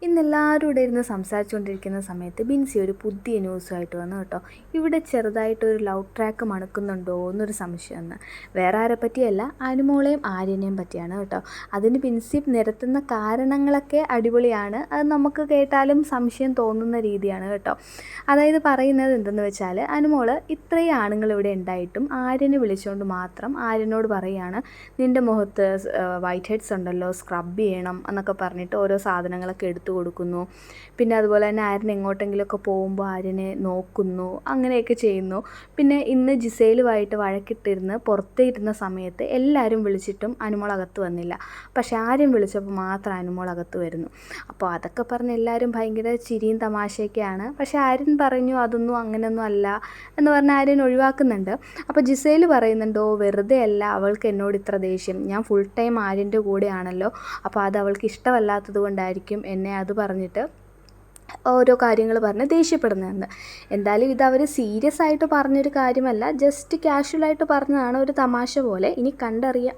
ഇന്നെല്ലാവരും ഇവിടെ ഇരുന്ന് സംസാരിച്ചുകൊണ്ടിരിക്കുന്ന സമയത്ത് ബിൻസി ഒരു പുതിയ ന്യൂസുമായിട്ട് വന്നു കേട്ടോ. ഇവിടെ ചെറുതായിട്ടൊരു ലവ് ട്രാക്ക് മണക്കുന്നുണ്ടോ എന്നൊരു സംശയം വന്ന്. വേറെ ആരെ പറ്റിയല്ല, അനുമോളെയും ആര്യനെയും പറ്റിയാണ് കേട്ടോ. അതിന് ബിൻസി നിരത്തുന്ന കാരണങ്ങളൊക്കെ അടിപൊളിയാണ്. അത് നമുക്ക് കേട്ടാലും സംശയം തോന്നുന്ന രീതിയാണ് കേട്ടോ. അതായത് പറയുന്നത് എന്തെന്ന് വെച്ചാൽ, അനുമോള് ഇത്രയും ആണുങ്ങൾ ഇവിടെ ഉണ്ടായിട്ടും ആര്യനെ വിളിച്ചുകൊണ്ട് മാത്രം ആര്യനോട് പറയുകയാണ്, നിൻ്റെ മുഖത്ത് വൈറ്റ് ഹെഡ്സ് ഉണ്ടല്ലോ, സ്ക്രബ് ചെയ്യണം എന്നൊക്കെ പറഞ്ഞിട്ട് ഓരോ സാധനങ്ങളൊക്കെ എടുത്തു കൊടുക്കുന്നു. പിന്നെ അതുപോലെ തന്നെ ആര്യൻ എങ്ങോട്ടെങ്കിലുമൊക്കെ പോകുമ്പോൾ ആര്യനെ നോക്കുന്നു, അങ്ങനെയൊക്കെ ചെയ്യുന്നു. പിന്നെ ഇന്ന് ജിസേലുമായിട്ട് വഴക്കിട്ടിരുന്ന് പുറത്തേ ഇരുന്ന സമയത്ത് എല്ലാവരും വിളിച്ചിട്ടും അനുമോൾ അകത്ത് വന്നില്ല. പക്ഷെ ആര്യൻ വിളിച്ചപ്പോൾ മാത്രം അനുമോൾ അകത്ത് വരുന്നു. അപ്പോൾ അതൊക്കെ പറഞ്ഞ് എല്ലാവരും ഭയങ്കര ചിരിയും തമാശയൊക്കെയാണ്. പക്ഷെ ആര്യൻ പറഞ്ഞു അതൊന്നും അങ്ങനെയൊന്നും അല്ല എന്ന് പറഞ്ഞ് ആര്യൻ ഒഴിവാക്കുന്നുണ്ട്. അപ്പോൾ ജിസേൽ പറയുന്നുണ്ടോ, വെറുതെ അല്ല അവൾക്ക് എന്നോട് ഇത്ര ദേഷ്യം, ഞാൻ ഫുൾ ടൈം ആര്യൻ്റെ കൂടെയാണല്ലോ, അപ്പോൾ അത് അവൾക്ക് ഇഷ്ടമല്ലാത്തത് കൊണ്ടായിരിക്കും എന്നെ അത് പറഞ്ഞിട്ട് ഓരോ കാര്യങ്ങൾ പറഞ്ഞ് ദേഷ്യപ്പെടുന്നതെന്ന്. എന്തായാലും ഇത് അവർ സീരിയസ് ആയിട്ട് പറഞ്ഞൊരു കാര്യമല്ല, ജസ്റ്റ് കാഷ്വലായിട്ട് പറഞ്ഞതാണ്, ഒരു തമാശ പോലെ. ഇനി കണ്ടറിയാം.